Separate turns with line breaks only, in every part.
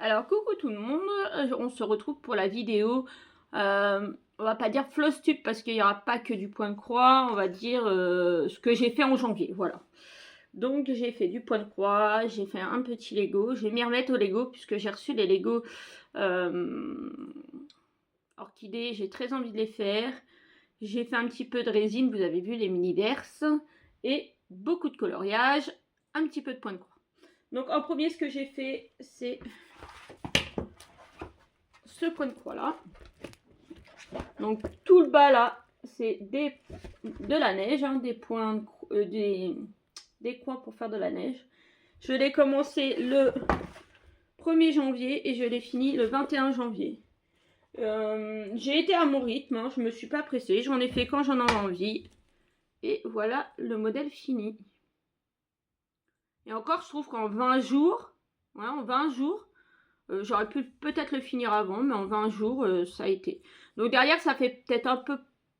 Alors coucou tout le monde, on se retrouve pour la vidéo, on va pas dire Flosstube parce qu'il n'y aura pas que du point de croix, on va dire ce que j'ai fait en janvier, voilà. Donc j'ai fait du point de croix, j'ai fait un petit Lego, je vais m'y remettre au Lego puisque j'ai reçu les Lego orchidées, j'ai très envie de les faire. J'ai fait un petit peu de résine, vous avez vu les mini-verses, et beaucoup de coloriage, un petit peu de point de croix. Donc en premier ce que j'ai fait c'est ce point de croix là. Donc tout le bas là c'est de la neige, hein, des points des croix pour faire de la neige. Je l'ai commencé le 1er janvier et je l'ai fini le 21 janvier. J'ai été à mon rythme, hein, je me suis pas pressée, j'en ai fait quand j'en avais envie. Et voilà le modèle fini. Et encore je trouve qu'en 20 jours, ouais, en 20 jours, j'aurais pu peut-être le finir avant, mais en 20 jours, ça a été. Donc derrière, ça fait peut-être un peu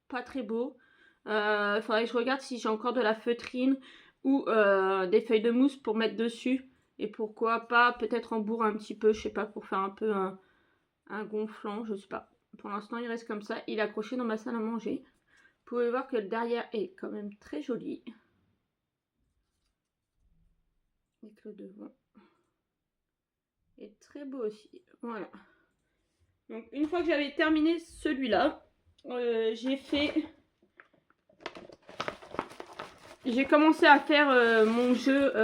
pas très beau. Faudrait que je regarde si j'ai encore de la feutrine ou des feuilles de mousse pour mettre dessus. Et pourquoi pas peut-être en bourre un petit peu, je sais pas, pour faire un peu un gonflant, je sais pas. Pour l'instant, il reste comme ça. Il est accroché dans ma salle à manger. Vous pouvez voir que le derrière est quand même très joli. Et que le devant est très beau aussi. Voilà. Donc une fois que j'avais terminé celui-là, j'ai commencé à faire mon jeu,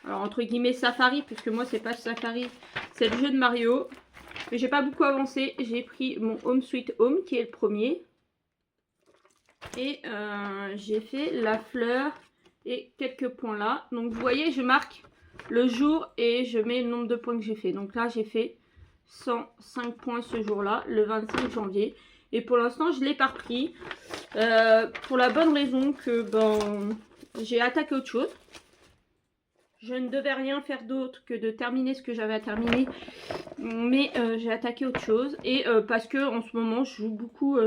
alors entre guillemets Safari, puisque moi c'est pas Safari, c'est le jeu de Mario. Mais j'ai pas beaucoup avancé, j'ai pris mon Home Sweet Home qui est le premier. Et j'ai fait la fleur et quelques points là. Donc vous voyez, je marque le jour et je mets le nombre de points que j'ai fait. Donc là j'ai fait 105 points ce jour-là, le 25 janvier. Et pour l'instant, je ne l'ai pas repris. Pour la bonne raison que j'ai attaqué autre chose. Je ne devais rien faire d'autre que de terminer ce que j'avais à terminer. Mais j'ai attaqué autre chose. Et parce que en ce moment, je joue beaucoup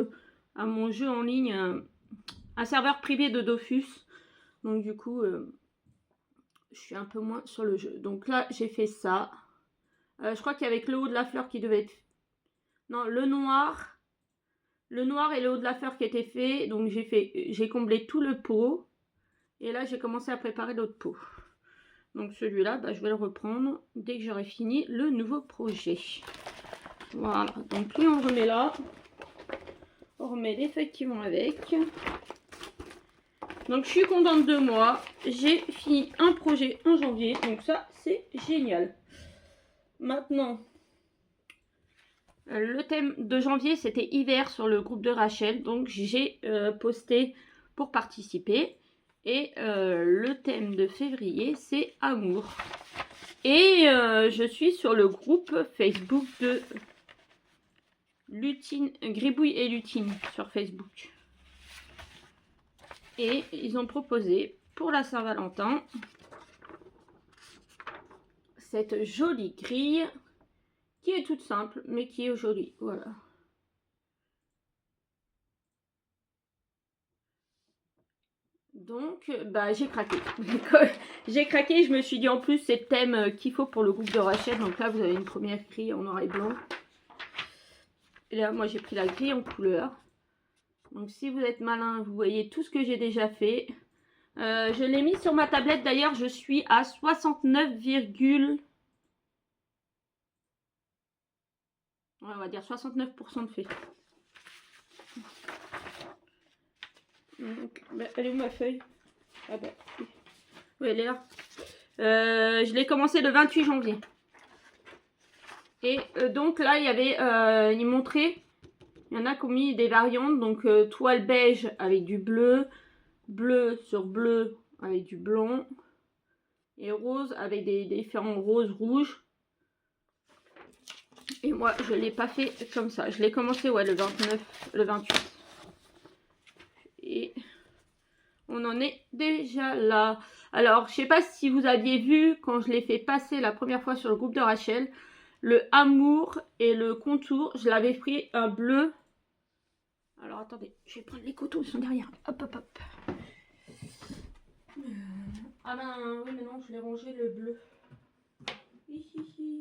à mon jeu en ligne, un serveur privé de Dofus. Donc du coup, je suis un peu moins sur le jeu. Donc là, j'ai fait ça. Je crois qu'avec le haut de la fleur qui devait être... Non, le noir et le haut de la fleur qui était fait. Donc j'ai comblé tout le pot. Et là, j'ai commencé à préparer l'autre pot. Donc celui-là, je vais le reprendre dès que j'aurai fini le nouveau projet. Voilà. Donc lui, on remet là. On remet les feuilles qui vont avec. Donc je suis contente de moi. J'ai fini un projet en janvier. Donc ça, c'est génial. Maintenant... Le thème de janvier, c'était hiver sur le groupe de Rachel. Donc, j'ai posté pour participer. Et le thème de février, c'est amour. Et je suis sur le groupe Facebook de Lutine, Gribouille et Lutine sur Facebook. Et ils ont proposé pour la Saint-Valentin cette jolie grille qui est toute simple, mais qui est jolie. Voilà. Donc, j'ai craqué. J'ai craqué, je me suis dit en plus, c'est le thème qu'il faut pour le groupe de Rachel. Donc là, vous avez une première grille en noir et blanc. Et là, moi, j'ai pris la grille en couleur. Donc, si vous êtes malin, vous voyez tout ce que j'ai déjà fait. Je l'ai mis sur ma tablette. D'ailleurs, je suis à 69, on va dire 69% de fait. Donc, elle est où ma feuille? Ah bah, oui, elle est là. Je l'ai commencé le 28 janvier. Et donc là, il y avait, il montrait, il y en a qui ont mis des variantes. Donc toile beige avec du bleu, bleu sur bleu avec du blanc. Et rose avec des différents roses rouges. Et moi, je ne l'ai pas fait comme ça. Je l'ai commencé, ouais, le 29, le 28. Et on en est déjà là. Alors, je sais pas si vous aviez vu quand je l'ai fait passer la première fois sur le groupe de Rachel, le amour et le contour, je l'avais pris un bleu. Alors, attendez, je vais prendre les coteaux, ils sont derrière. Hop, hop, hop. Ah ben, oui, mais non, je l'ai rangé le bleu.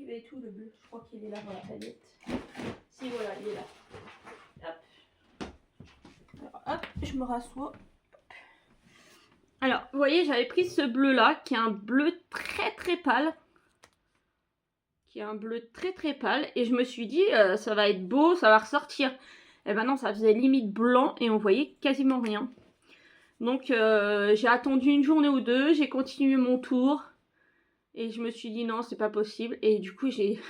il va être où le bleu? Je crois qu'il est là dans la palette. Si, voilà, il est là. Hop. Alors, hop, je me rassois. Alors, vous voyez, j'avais pris ce bleu-là, qui est un bleu très très pâle. Et je me suis dit, ça va être beau, ça va ressortir. Et ben non, ça faisait limite blanc et on voyait quasiment rien. Donc, j'ai attendu une journée ou deux, j'ai continué mon tour. Et je me suis dit, non, c'est pas possible. Et du coup, j'ai...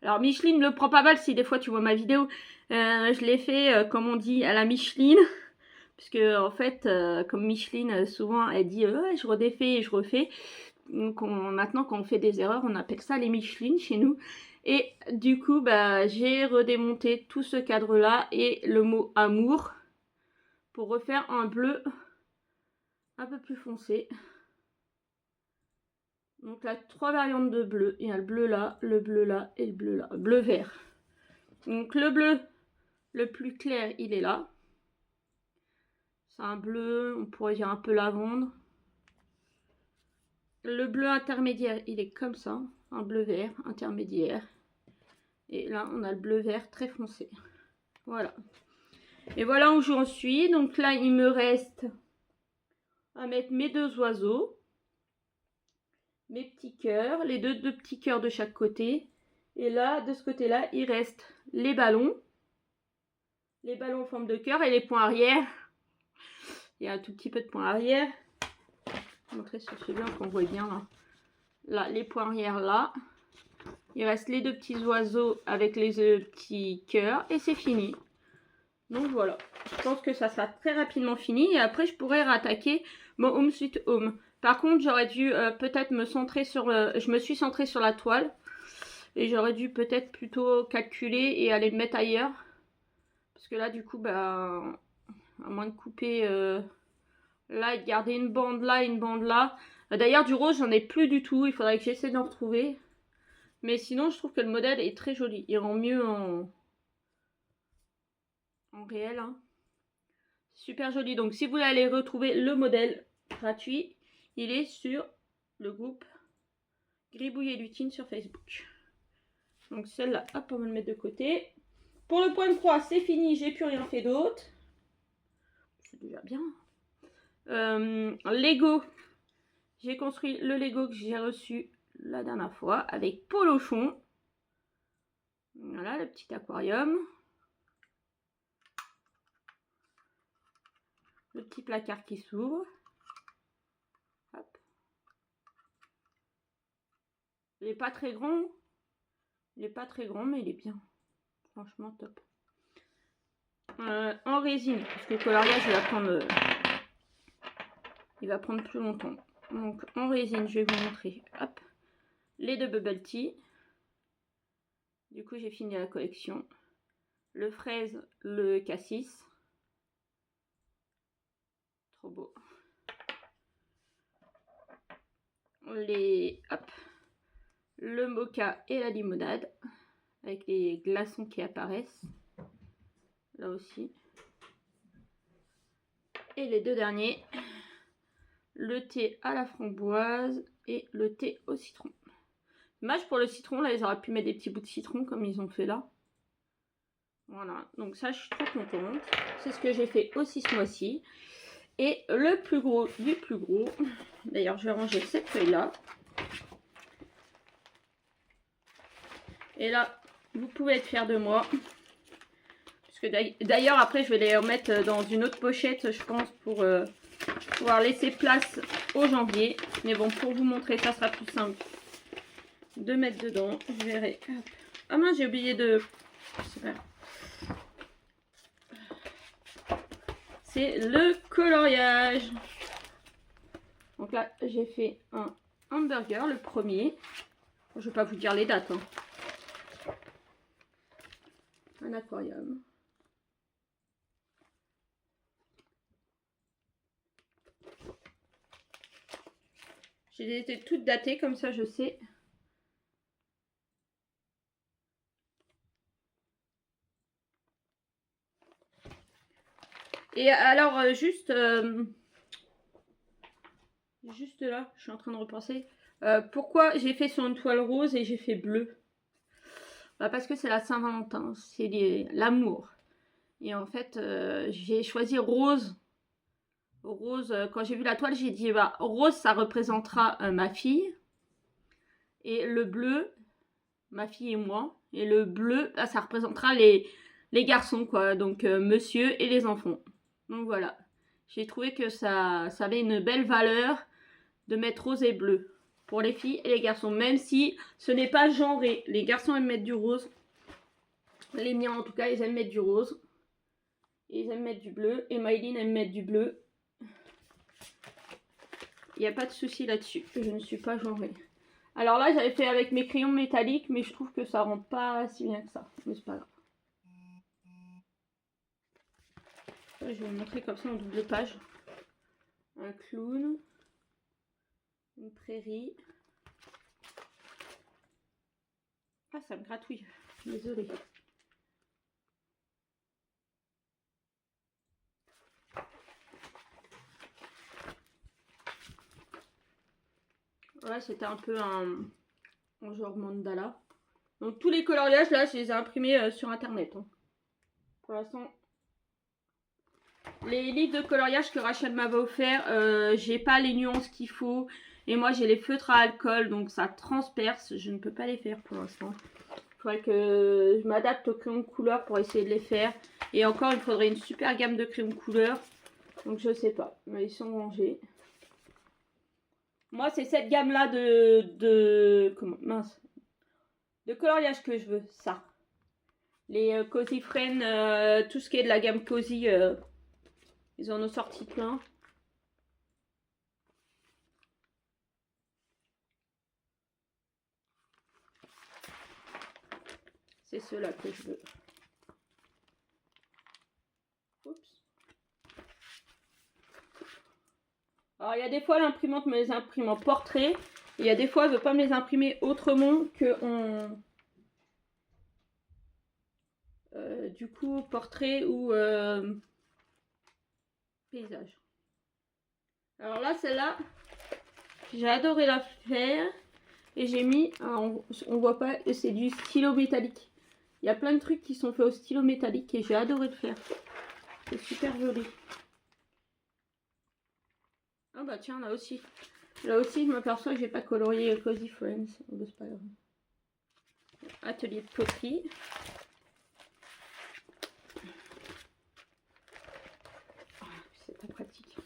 Alors, Micheline le prend pas mal si des fois tu vois ma vidéo. Je l'ai fait, comme on dit, à la Micheline. Puisque, en fait, comme Micheline, souvent, elle dit, ouais, je redéfais et je refais. Donc, maintenant, quand on fait des erreurs, on appelle ça les Michelines chez nous. Et du coup, bah, j'ai redémonté tout ce cadre-là et le mot amour pour refaire un bleu un peu plus foncé. Donc là, 3 variantes de bleu. Il y a le bleu là, le bleu là et le bleu là. Bleu vert. Donc le bleu le plus clair, il est là. C'est un bleu, on pourrait dire un peu lavande. Le bleu intermédiaire, il est comme ça. Un bleu vert intermédiaire. Et là, on a le bleu vert très foncé. Voilà. Et voilà où j'en suis. Donc là, il me reste à mettre mes deux oiseaux. Mes petits cœurs. Les deux petits cœurs de chaque côté. Et là, de ce côté-là, il reste les ballons. Les ballons en forme de cœur et les points arrière. Il y a un tout petit peu de points arrière. Je vais montrer sur celui-là qu'on voit bien là. Là, les points arrière là. Il reste les deux petits oiseaux avec les petits cœurs. Et c'est fini. Donc voilà. Je pense que ça sera très rapidement fini. Et après, je pourrais rattaquer mon Home Sweet Home. Par contre, j'aurais dû peut-être me centrer sur... je me suis centrée sur la toile. Et j'aurais dû peut-être plutôt calculer et aller le mettre ailleurs. Parce que là, du coup, bah, à moins de couper là et de garder une bande là, une bande là. D'ailleurs, du rose, j'en ai plus du tout. Il faudrait que j'essaie d'en retrouver. Mais sinon, je trouve que le modèle est très joli. Il rend mieux en réel. Hein. Super joli. Donc, si vous voulez aller retrouver le modèle gratuit, il est sur le groupe Gribouille et Lutine sur Facebook. Donc, celle-là, hop, on va le mettre de côté. Pour le point de croix, c'est fini. J'ai plus rien fait d'autre. C'est déjà bien. Lego. J'ai construit le Lego que j'ai reçu la dernière fois avec Polochon. Voilà, le petit aquarium. Le petit placard qui s'ouvre. Hop. Il n'est pas très grand. Il n'est pas très grand, mais il est bien. Franchement, top. En résine, parce que le coloriage, il va prendre plus longtemps. Donc, en résine, je vais vous montrer. Hop. Les deux bubble tea. Du coup, j'ai fini la collection. Le fraise, le cassis. Trop beau. Hop, le mocha et la limonade avec les glaçons qui apparaissent là aussi. Et les deux derniers, le thé à la framboise et le thé au citron. Dommage pour le citron, là ils auraient pu mettre des petits bouts de citron comme ils ont fait là. Voilà, donc ça je suis trop contente. C'est ce que j'ai fait aussi ce mois-ci. Et le plus gros du plus gros, d'ailleurs je vais ranger cette feuille là. Et là, vous pouvez être fiers de moi. Parce que d'ailleurs, après, je vais les remettre dans une autre pochette, je pense, pour pouvoir laisser place au janvier. Mais bon, pour vous montrer, ça sera plus simple de mettre dedans. Je verrai. Ah mince, j'ai oublié de... C'est le coloriage. Donc là, j'ai fait un hamburger, le premier. Je ne vais pas vous dire les dates. Hein. Un aquarium. J'ai été toutes datées, comme ça je sais. Et alors, juste là, je suis en train de repenser. Pourquoi j'ai fait sur une toile rose et j'ai fait bleu? Bah parce que c'est la Saint-Valentin, c'est l'amour. Et en fait, j'ai choisi rose. Rose, quand j'ai vu la toile, j'ai dit bah, rose, ça représentera ma fille. Et le bleu, ma fille et moi. Et le bleu, bah, ça représentera les garçons, quoi. Donc, monsieur et les enfants. Donc voilà. J'ai trouvé que ça avait une belle valeur de mettre rose et bleu pour les filles et les garçons. Même si ce n'est pas genré. Les garçons aiment mettre du rose. Les miens, en tout cas, ils aiment mettre du rose. Et ils aiment mettre du bleu. Et Maïline aime mettre du bleu. Il n'y a pas de souci là-dessus. Je ne suis pas genrée. Alors là, j'avais fait avec mes crayons métalliques, mais je trouve que ça rend pas si bien que ça. Mais c'est pas grave. Je vais vous montrer comme ça en double page. Un clown. Une prairie. Ah, ça me gratouille. Désolée. Ouais, c'était un peu un genre mandala. Donc tous les coloriages là, je les ai imprimés sur internet. Hein. Pour l'instant, les livres de coloriage que Rachel m'avait offert, j'ai pas les nuances qu'il faut. Et moi j'ai les feutres à alcool, donc ça transperce. Je ne peux pas les faire pour l'instant. Il faudrait que je m'adapte aux crayons de couleur pour essayer de les faire. Et encore, il faudrait une super gamme de crayons de couleur. Donc je sais pas, mais ils sont rangés. Moi, c'est cette gamme-là comment, mince, de coloriage que je veux, ça. Les Cozy Friends, tout ce qui est de la gamme Cozy, ils en ont sorti plein. C'est ceux-là que je veux. Oups. Alors, il y a des fois, l'imprimante me les imprime en portrait. Il y a des fois, elle ne veut pas me les imprimer autrement que en... du coup, portrait ou paysage. Alors là, celle-là, j'ai adoré la faire. Et j'ai mis, on voit pas, c'est du stylo métallique. Il y a plein de trucs qui sont faits au stylo métallique et j'ai adoré le faire. C'est super joli. Ah bah tiens, là aussi. Là aussi, je m'aperçois que j'ai pas colorié Cozy Friends. Oh, c'est pas grave. Atelier de poterie. C'est pas pratique.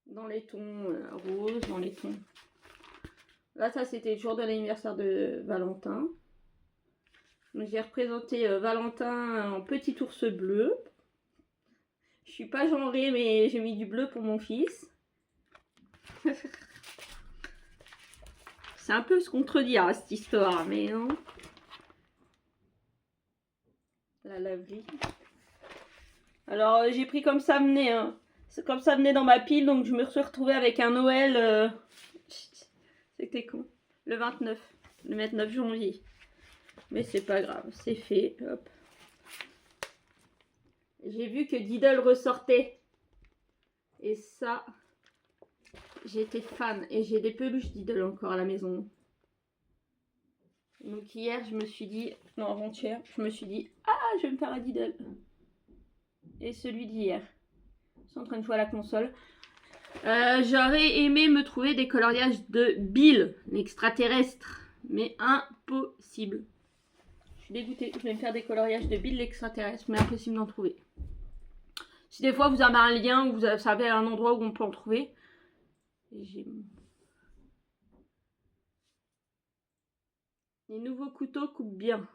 Dans les tons roses, dans les tons. Là, ça c'était le jour de l'anniversaire de Valentin. J'ai représenté Valentin en petit ours bleu. Je suis pas genrée, mais j'ai mis du bleu pour mon fils. C'est un peu se contredire cette histoire, mais non. La laverie. Alors j'ai pris comme ça venait. Hein. C'est comme ça venait dans ma pile, donc je me suis retrouvée avec un Noël. C'était con. Le 29. Le 29 janvier. Mais c'est pas grave, c'est fait. Hop. J'ai vu que Diddle ressortait. Et ça, j'étais fan. Et j'ai des peluches Diddle encore à la maison. Donc hier, je me suis dit, non avant-hier, je me suis dit, ah, je vais me faire un Diddle. Et celui d'hier. Je suis en train de jouer à la console. J'aurais aimé me trouver des coloriages de Bill, l'extraterrestre. Mais impossible. Je suis dégoûtée. Je vais me faire des coloriages de Bill, l'extraterrestre. Mais impossible d'en trouver. Si des fois vous avez un lien ou vous savez un endroit où on peut en trouver. Les nouveaux couteaux coupent bien.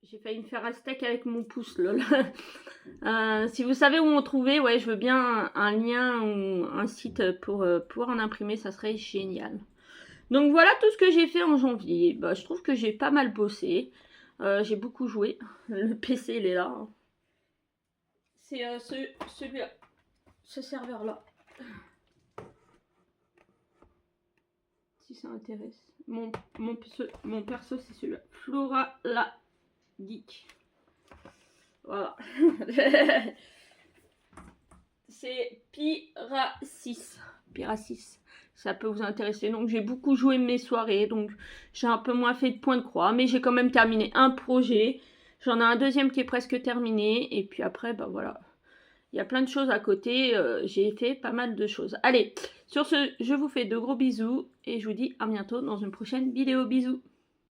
J'ai failli me faire un steak avec mon pouce, lol. Si vous savez où en trouver, ouais, je veux bien un lien ou un site pour pouvoir en imprimer, ça serait génial. Donc voilà tout ce que j'ai fait en janvier. Bah, je trouve que j'ai pas mal bossé. J'ai beaucoup joué. Le PC, il est là. C'est celui-là. Ce serveur-là. Si ça intéresse. Mon perso, c'est celui-là. Flora la Geek. Voilà. C'est Pira 6. Empire 6. Ça peut vous intéresser. Donc j'ai beaucoup joué mes soirées, donc j'ai un peu moins fait de points de croix, mais j'ai quand même terminé un projet. J'en ai un deuxième qui est presque terminé, et puis après, bah voilà. Il y a plein de choses à côté, j'ai fait pas mal de choses. Allez, sur ce, je vous fais de gros bisous, et je vous dis à bientôt dans une prochaine vidéo. Bisous!